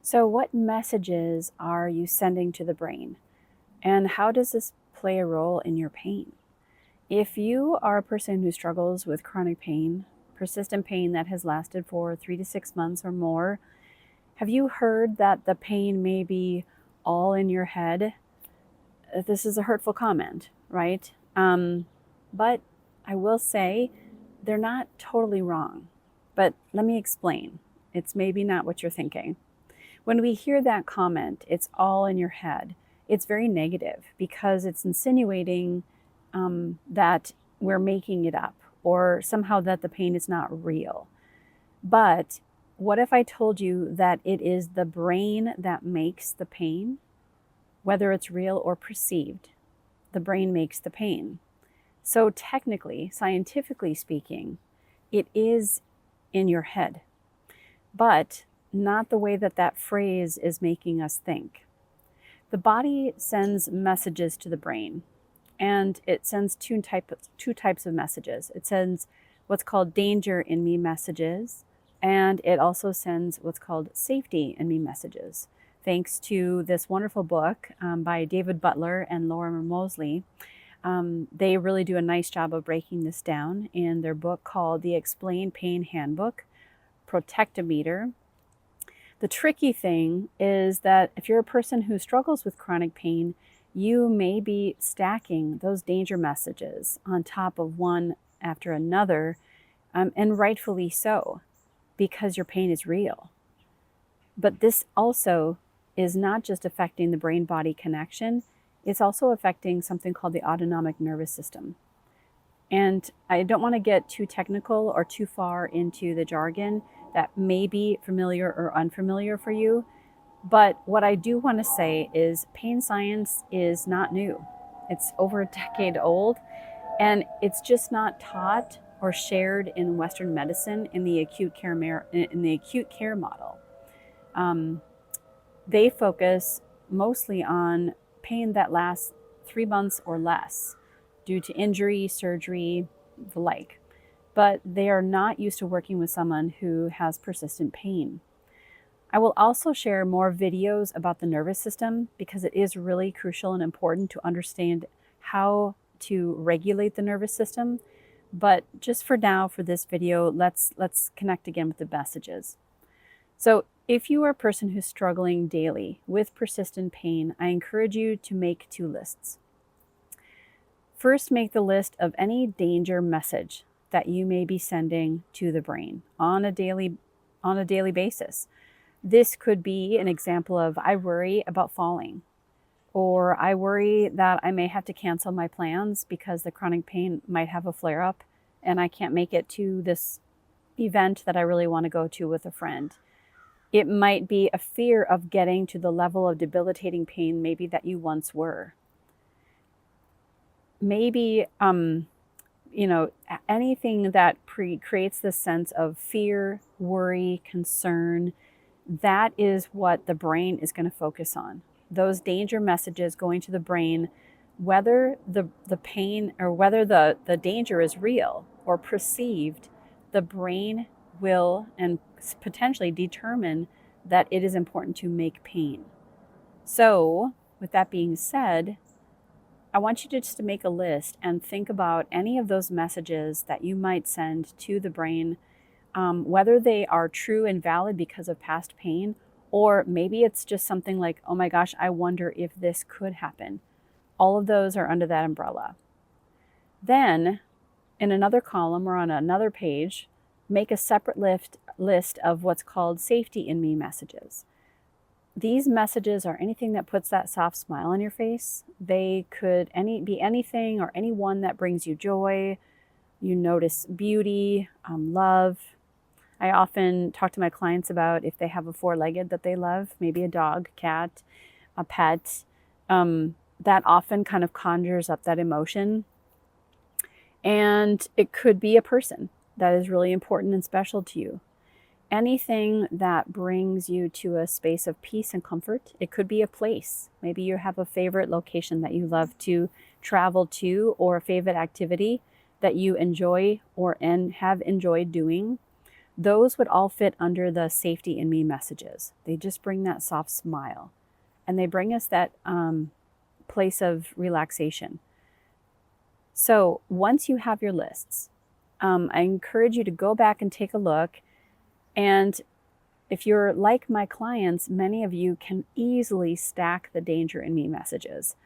So, what messages are you sending to the brain? And how does this play a role in your pain? If you are a person who struggles with chronic pain, persistent pain that has lasted for 3 to 6 months or more, have you heard that the pain may be all in your head? This is a hurtful comment, right? But I will say they're not totally wrong. But let me explain. It's maybe not what you're thinking. When we hear that comment, it's all in your head, it's very negative because it's insinuating that we're making it up or somehow that the pain is not real. But what if I told you that it is the brain that makes the pain, whether it's real or perceived? The brain makes the pain. So, technically, scientifically speaking, it is in your head, but not the way that that phrase is making us think. The body sends messages to the brain, and it sends two types of messages. It sends what's called danger in me messages, and it also sends what's called safety in me messages. Thanks to this wonderful book by David Butler and Laura Mosley, they really do a nice job of breaking this down in their book called The Explain Pain Handbook, Protectometer. The tricky thing is that if you're a person who struggles with chronic pain, you may be stacking those danger messages on top of one after another, and rightfully so, because your pain is real. But this also is not just affecting the brain-body connection, it's also affecting something called the autonomic nervous system. And I don't want to get too technical or too far into the jargon that may be familiar or unfamiliar for you. But what I do want to say is pain science is not new. It's over a decade old, and it's just not taught or shared in Western medicine in the acute care model. They focus mostly on pain that lasts 3 months or less due to injury, surgery, the like. But they are not used to working with someone who has persistent pain. I will also share more videos about the nervous system because it is really crucial and important to understand how to regulate the nervous system. But just for now, for this video, let's connect again with the messages. So if you are a person who's struggling daily with persistent pain, I encourage you to make two lists. First, make the list of any danger message that you may be sending to the brain on a daily basis. This could be an example of I worry about falling, or I worry that I may have to cancel my plans because the chronic pain might have a flare up and I can't make it to this event that I really want to go to with a friend. It might be a fear of getting to the level of debilitating pain maybe that you once were. Maybe anything that creates this sense of fear, worry, concern. That is what the brain is going to focus on. Those danger messages going to the brain, whether the pain or whether the danger is real or perceived, the brain will and potentially determine that it is important to make pain. So, with that being said, I want you to just to make a list and think about any of those messages that you might send to the brain, whether they are true and valid because of past pain, or maybe it's just something like, oh my gosh, I wonder if this could happen. All of those are under that umbrella. Then, in another column or on another page, make a separate list of what's called safety in me messages. These messages are anything that puts that soft smile on your face. They could be anything or anyone that brings you joy. You notice beauty, love. I often talk to my clients about if they have a four-legged that they love, maybe a dog, cat, a pet. That often kind of conjures up that emotion. And it could be a person that is really important and special to you. Anything that brings you to a space of peace and comfort. It could be a place. Maybe you have a favorite location that you love to travel to, or a favorite activity that you enjoy and have enjoyed doing. those would all fit under the safety in me messages. They just bring that soft smile, and they bring us that place of relaxation. So once you have your lists, I encourage you to go back and take a look. And if you're like my clients, many of you can easily stack the danger in me messages.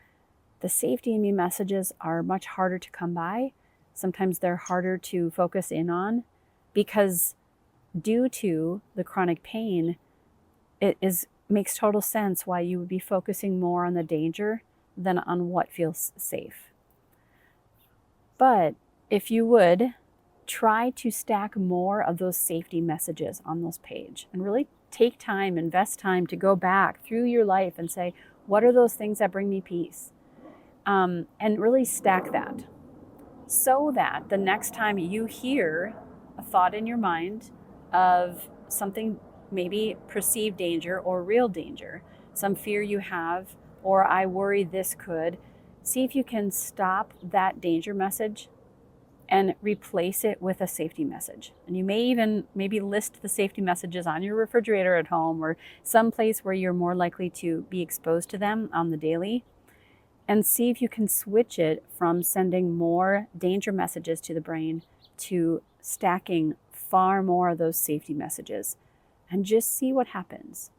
The safety in me messages are much harder to come by. Sometimes they're harder to focus in on because due to the chronic pain, makes total sense why you would be focusing more on the danger than on what feels safe. But if you would try to stack more of those safety messages on this page and really take time, invest time to go back through your life and say, what are those things that bring me peace? And really stack that so that the next time you hear a thought in your mind of something, maybe perceived danger or real danger, some fear you have, or I worry this could, see if you can stop that danger message and replace it with a safety message. And you may even maybe list the safety messages on your refrigerator at home or someplace where you're more likely to be exposed to them on the daily, and see if you can switch it from sending more danger messages to the brain to stacking far more of those safety messages, and just see what happens.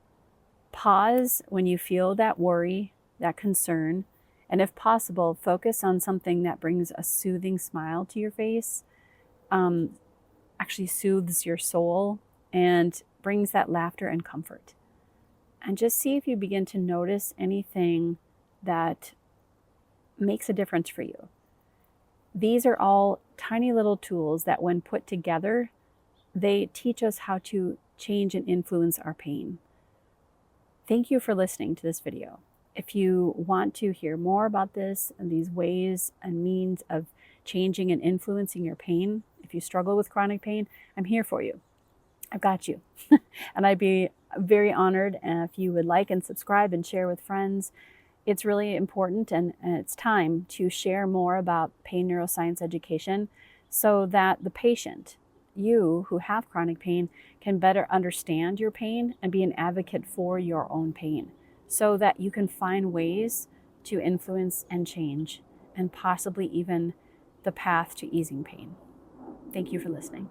Pause when you feel that worry, that concern, and if possible, focus on something that brings a soothing smile to your face, actually soothes your soul and brings that laughter and comfort. And just see if you begin to notice anything that makes a difference for you. These are all tiny little tools that when put together, they teach us how to change and influence our pain. Thank you for listening to this video. If you want to hear more about this and these ways and means of changing and influencing your pain, if you struggle with chronic pain, I'm here for you. I've got you. And I'd be very honored if you would like and subscribe and share with friends. It's really important and it's time to share more about pain neuroscience education so that the patient, you who have chronic pain, can better understand your pain and be an advocate for your own pain so that you can find ways to influence and change and possibly even the path to easing pain. Thank you for listening.